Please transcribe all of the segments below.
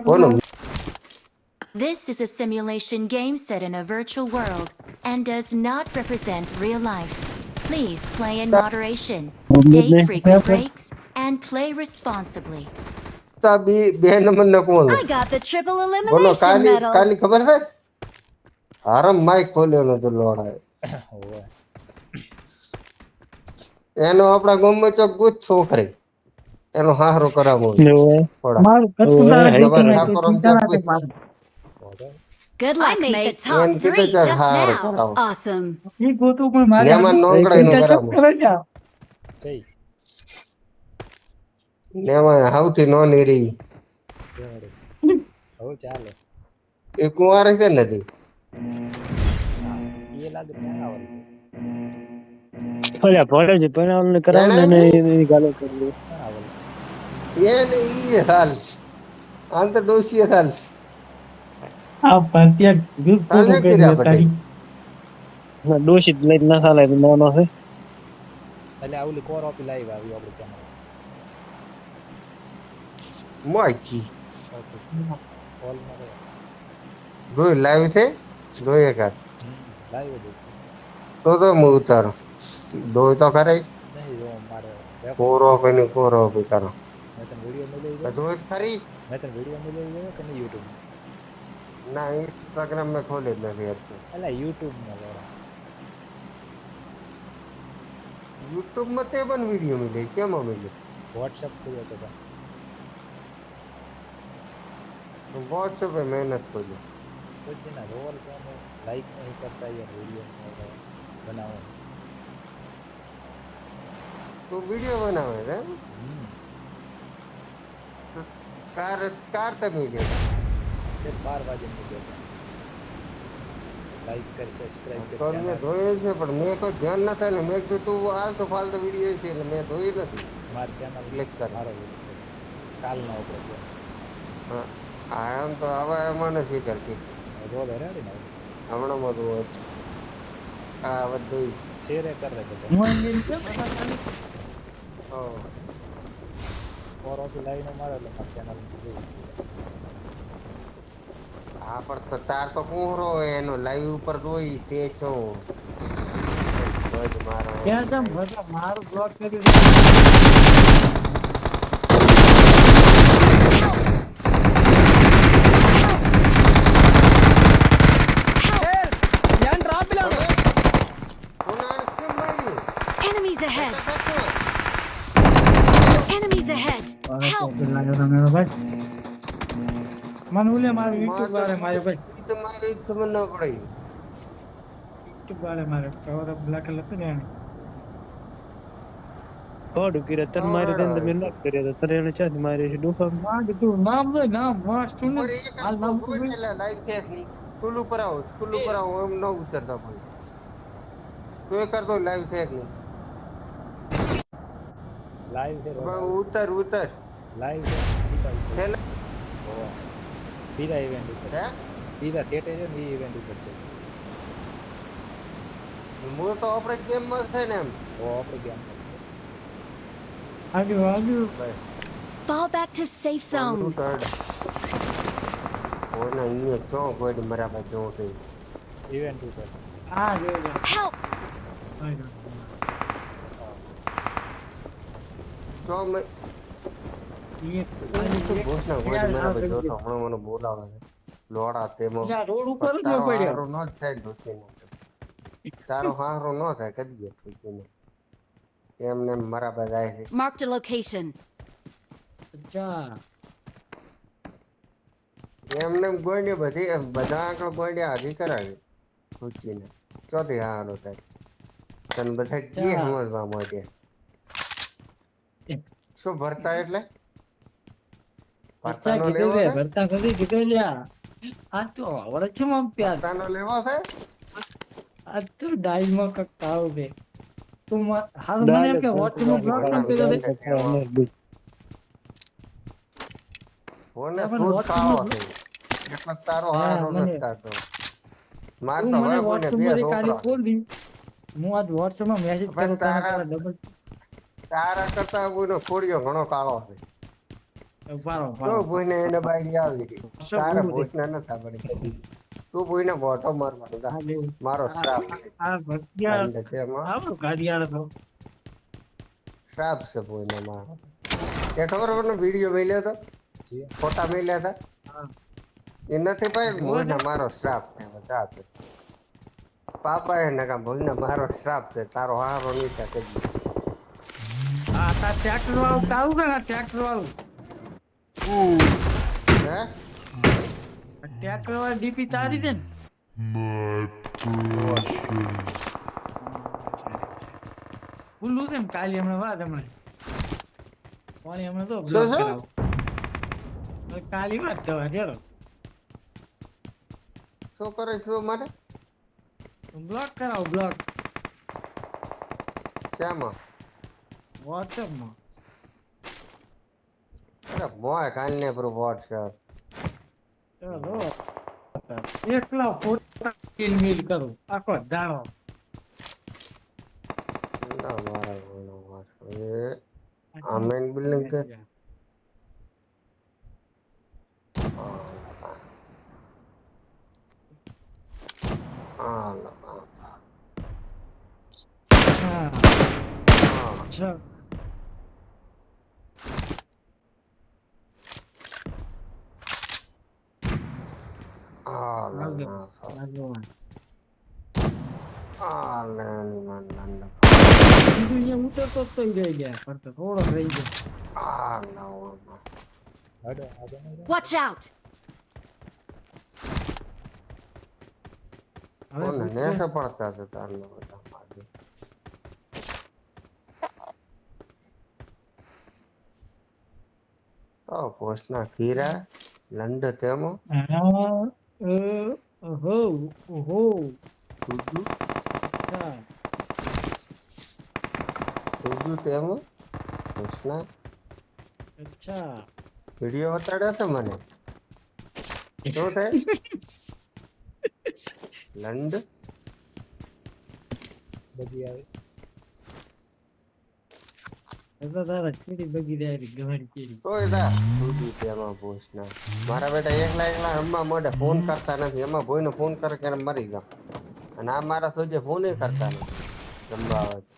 બોલો This is a simulation game set in a virtual world and does not represent real life. Please play in moderation, take frequent breaks, and play responsibly. તા બે number ને કોણ I got the triple બોલો elimination કાલી medal. કાલી ખબર છે આરામ Mike ખોલ્યો નતો લોડાય હોવે એનો આપડા ગામમાં ચોક ગુજ છોકરી એનો હારો કરાવો થોડા મારું કશું તારે તમારે નહીં ઠાકોર તો ચિંતા ચિંતા પૂછ ના હોવે Good luck, I made the top એમ કીધું 3 ચાલ just હારો now. કરાવો Awesome. એ ગોતું પણ મારે નેમાં નોકડાઈ નો કરાવો જઈ નેમાં હાવથી નો નીરી કેવડે હવે ચાલે એ કુંવારે છે નથી એ લાગે ના આવડે ફળ્યા ફળે છે પણ અમને કરાવને ને એની ગાલો કરી ના આવડે એને ઈ હાલ આમ તો ડોસીએ હાલ આ પાર્ટિયા ગ્રુપ હાલે ફોટો કરી કર્યા હતા પટેલ દોષિત લઈને ના ચાલે નો નો છે એટલે આવલી કોર ઓપી લાઈવ આવી આપણે ચેનલ મોચી ઓકે કોલ માં ગયો જોઈ લાઈવ છે જોઈએ કાર લાઈવ જ તો હું ઉતારો દોય તો કરે નહીં જો મારે કોરો કોઈની કોરો બી કરો મેં તને વિડિયો મેળવી ગયો દોય ખરી મેં તને વિડિયો મેળવી ગયો કે નહીં YouTube ના ઇન્સ્ટાગ્રામ મેં ખોલી જ નથી હતું એટલે YouTube માં લોડા યુટ્યુબ માં તે પણ વિડીયો મળે શેમાં મળે WhatsApp ખોલ્યો તો વોટ્સએપ એ મહેનત ખોલી પછી ના રોલ કોને લાઈક નહીં કરતા યાર વિડિયો બનાવો તો વિડીયો બનાવે છે કાર કાર તમે લે 12 વાગે મૂક્યો લાઈક કર સબસ્ક્રાઇબ કર તો મેં જોયું છે પણ મેં કોઈ ધ્યાન ના થાય ને મેં કીધું તું આલતો ફાલતો વિડીયો છે એટલે મેં જોયું નથી માર ચેનલ ક્લિક કર મારો કાલ નો ઉપર હા આમ તો હવે એમાં નથી કરતી રોલ રેડી ને હમણાં બધું આ બધું શેર કર દે બધું હું એમ કેમ કોર ઓપી લાઈવ નો મારો એટલે માર ચેનલ આ પર તો તાર તો કુંરો એનો લાઈવ ઉપર જોઈ તે છો બસ મારો ક્યાં તમ ભલા મારું બ્લોક કર્યું કોનાને કેમ માર્યું Enemies ahead. Enemies ahead. Help. મને ઓલે મારું YouTube વાળે માર્યો ભાઈ ઈ તો મારે ખબર ના પડી YouTube વાળે માર્યો કવર અપ બ્લેક કલર હતું ને એને કોડ ઉકીરે તન મારી દે તમે ન કર્યો તો તને એને ચાદ મારી છે ડોફા માં તું નામ લે નામ મસ્ત ને પર એક હાલ નામ તું એટલે લાઈવ છે ની સ્કૂલ ઉપર આવો એમ ન ઉતરતા પણ તો એ કરતો લાઈવ છે ની લાઈવ છે ઉતર લાઈવ છે બીજા ઇવેન્ટ ઉપર હે બીજા થિયેટર છે ને એ ઇવેન્ટ ઉપર છે મૂળ તો આપણે ગેમ માં છે ને એમ તો આપણે ગેમ આગળ Fall back to safe zone. કોઈને અહીંયા ચો કોઈ બરાબર જો કે ઇવેન્ટ ઉપર આ જો Help. ચો મે ઘોષણા કોઈ બરાબર જો તો હમણાં મને બોલાવે છે લોડા તેમાં રોડ ઉપર જ તારો પડ્યો હારો ન થાય ઢોકીને તારો હારો ન થાય કદી ઢોકીને એમને બરાબર જાય છે Marked a location. અચ્છા એમને ગોઈને બધી બધા આગળ ગોઈને હાજી કરાવે ઢોકીને ચોથી હારો થાય તને બધા કે સમજવા માંડે શું ભરતા એટલે ભરતાનો લેવો છે ભરતા કદી કીધું લ્યા આ તો આવડે છે મમ પ્યાર ભરતાનો લેવો છે આ તો ડાઈલ માં કકાવ છે તું હાલ મને એમ કે વોટ્સએપ નો બ્લોક કેમ કર્યો છે ફોને ફૂટ ખાવો છે એટલે તારો હારો નથી થતો માર તો હવે કોને બે છોકરા હું આજ વોટ્સએપ માં મેસેજ કરું તારા કરતા કોઈનો ખોડિયો ઘણો કાળો છે પારો તો પારો ભૂઈને એને બાયડી આવી ગઈ. શું તારે બોલું ભૂતને નથી આવડી. તું ભૂઈને મોઢો મારવાનો જા. મારો શ્રાપ છે. આ ભટિયા લંડ તેમાં આવો ગાડિયાળ તો શ્રાપ છે ભૂઈને મારો. તે ખબર મને વિડીયો મેલ્યો હતો, જી ફોટા મેલ્યા હતા. હા. એ નથી ભાઈ, ભૂઈને મારો શ્રાપ છે બધા છે. પાપા એને કા ભૂઈને મારો શ્રાપ છે, તારો હારો નહીં થાય કદી. આ તા ટ્રેક્ટર વાળું તારું કે ટ્રેક્ટર વાળું હે ટ્રેક્ટર વાળું ડીપી તારી દે ને ખુલ્લું છે ને કાલે હમણાં વાત હમણાં કોની હમણાં તો શું બ્લોક શું? કરાવું હવે કાલી વાત જવા ચલો શું કરે છે તું મારે? બ્લોક કરાવો બ્લોક શામાં? વોટ્સએપમાં અરે મોય કાલને પર વોટ્સએપ. ચલો એકલા ફોટા કિલ મિલ કરું આખો દાડો ના મારા ભૂઈનો વાંચો. એ આ મેન બિલ્ડિંગ છે. હા હા હા ચલ હા આવજો. ના આવજો. હા લંડ બીજું અહીંયા ઉતરતો જ તો રહી ગયા પણ તો થોડોક રહી ગયો હા ના હાડો આગળ નહીં Watch out! હવે કોને પૂછે, નેસે પડતા છે તારનો બધા માગે. તો પોસ્ટના કીરા લંડ તેમો હા, ઓહો ઓહો દૂધું હા દૂધું તેમો પોસ્ટના અચ્છા વિડીયો બતાડ્યો તો મને. શું થાય લંડ બધી આવે તો તારા ચીડી બગી જાય ગવાડી ચીડી તો એડા દૂધું તેમાં પોસ્ટના મારા બેટા એકલા એકલા રમવા મોઢે ફોન કરતા નથી. એમાં ભોયનો ફોન કરે કે મરી જાવ. અને આ મારા સોજે ફોન કરતા નથી રમવા આવે તો.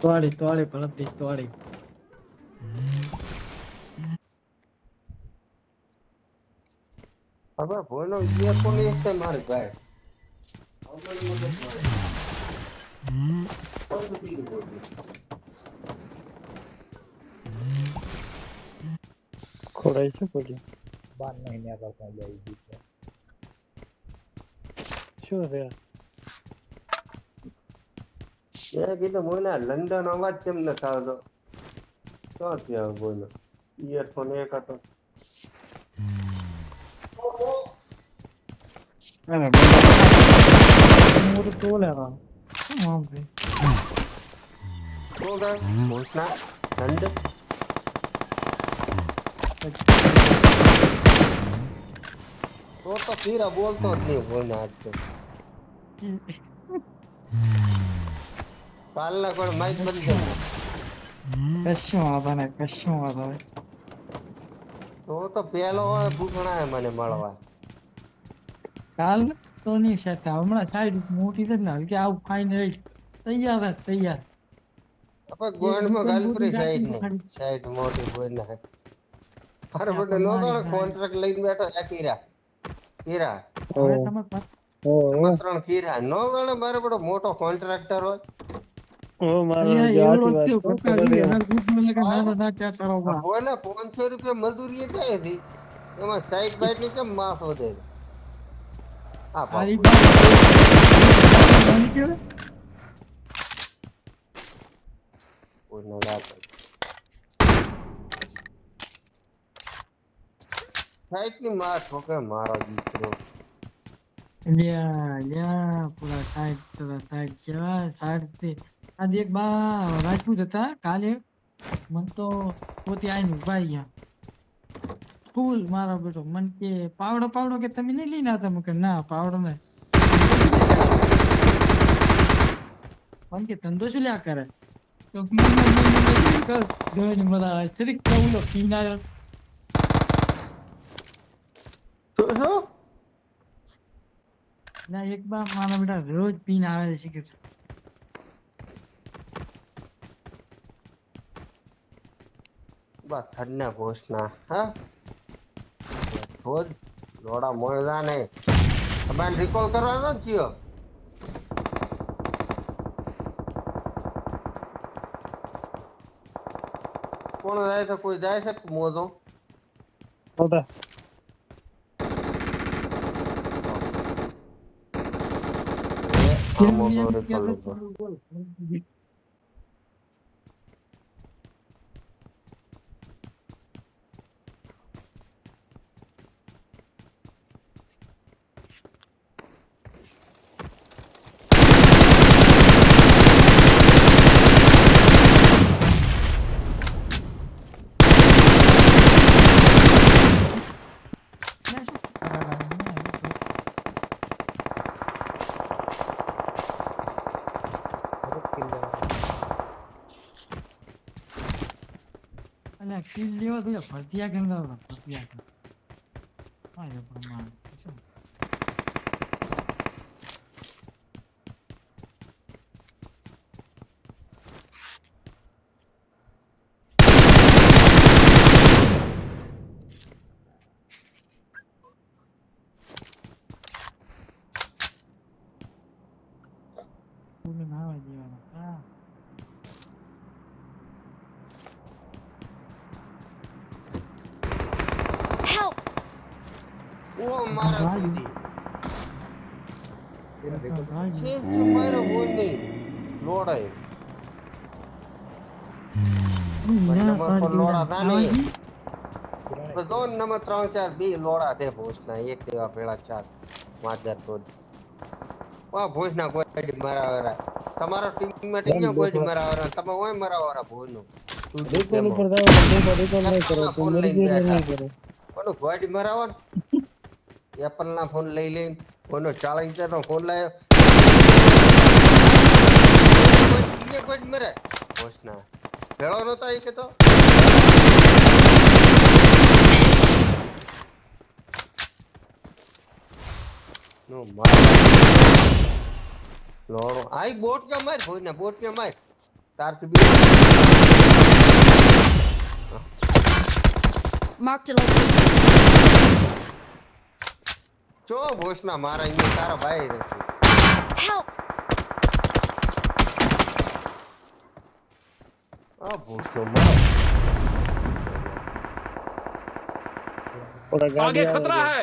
તોડી તોડી પરત તોડી હવે ભોયનો ઇયરફોન એક છે મારી ભાઈ. ખોડાઈ શું કર્યું? 12 મહિના કરતા જાય છે શું છે? મેં કીધું મોના લંડન અવાજ કેમ ન આવતો? શું થયો બોલો? ઇયરફોન એક હતો. અરે બધા મોર તોલે રા આમ ભાઈ શું થાય ભોસના લંડ તો ફીરા બોલતો જ નહીં ભોયના આજ તો. કાલના કોઈ માઇક બંધ થઈ ગયો. કશું વાંધો નહીં કશું વાંધો નહીં તો પેલો હોય ભૂખણા મને મળવા. કાલ સોની સાથે હમણાં સાઈડ મોટી છે ને કે આવું ફાઇનલ તૈયાર જ તૈયાર આપણે ગોંડમાં ગાલપુરી સાઈડ ને સાઈડ મોટી બોયના. અરે બડે નો તો કોન્ટ્રાક્ટ લઈને બેઠો છે કીરા કીરા હવે તમે ત્રણ કીરા નો ગણે મારે બડો મોટો કોન્ટ્રાક્ટર હોય. અહીંયા એવું વસ્તુ પકડી એના ગ્રુપમાં લગા નાના ના ચા કરો બા બોલે 500 રૂપિયા મજૂરી જાય હતી એમાં સાઈડ બાઈટ ની કેમ માફ વધે? હા આરી કોઈનો રાત સાઈડ ની માર ઠોકે મારો દીકરો. લ્યા પૂરા સાઈડ કેવા સાઈડ થી આજે એક બા રાજપૂત હતા કાલે મન તો પોતે આવીને ઉભા ગયા ફૂલ મારો બેટો મન કે પાવડો કે તમે નહીં લઈને આવતા મેં કે ના પાવડો ને પણ કે ધંધો શું લ્યા કરે તો ઘણી બધા સ્ટ્રીક પ્રવલો પીનાર શું ના એક બા મારા બેટા રોજ પીને આવે છે સિગરેટ બસ ઠંડા ભોસના હા છોડ લોડા મોયદા ને તમારે રિકોલ કરવા દો ને ચિયો કોણ જાય છે કોઈ જાય છે મોજો ખોટા આ મોજો રિકોલ ઉપર અને કિલ લેવા તો ભરતિયા ગંગા ભરતિયા હા એ પ્રમાણ શું પૂરું ના હોય દેવાનું હા Help! ઓ મારા ભાઈ. દીદી ભાઈ છે કે મારો બોલ નહીં લોડાય નંબર પર લોડા ના નહીં બધો નંબર 3 4 2 લોડા છે ભોસના એક દેવા પેલા 4 માદર તો વા ભોસના કોઈ મારા વાળા તમારા ટીમમાં ટીમ કોઈ મારા વાળા તમે ઓય મારા વાળા ભોસનો તું રિકોલ ડીપેમાં ઉપર જાવ રિકોલ નહીં કરો તો ફોન મરી લઈને ગયો નહીં બેઠા. કરો કોનો ગોડી મરાવો એપલ ના ફોન લઈ લઈને કોનો 40 નો ફોન લાયો કોઈ કોઈ મરે ભોસના ભેળો નતો ઈ કે તો નો માર લોડો આઈ બોટ કે માર ભોયના બોટ કે માર તાર થી બી Marked a location. ચો ભોસના મારા અહીંયા તારા ભાઈ નથી Help! આ ભોસનો માર થોડા ગાડી आगे खतरा है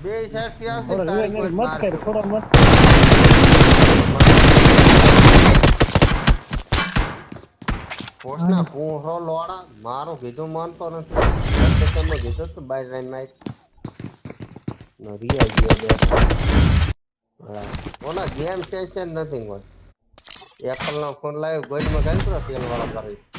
બે સાઈડ થી આવશે થોડા તારી કોઈ મત માર કર થોડા મત ભોસના પૂંહરો લોડા મારું કીધું માનતો નથી તમે કીધું તો બાય લાઈન માં નો રિયા ગયો બે ઓના ગેમ સેશન નથી કોઈ એપલ નો ફોન લાવ્યો ગોઈડ માં ગયો તેલ વાળો કરી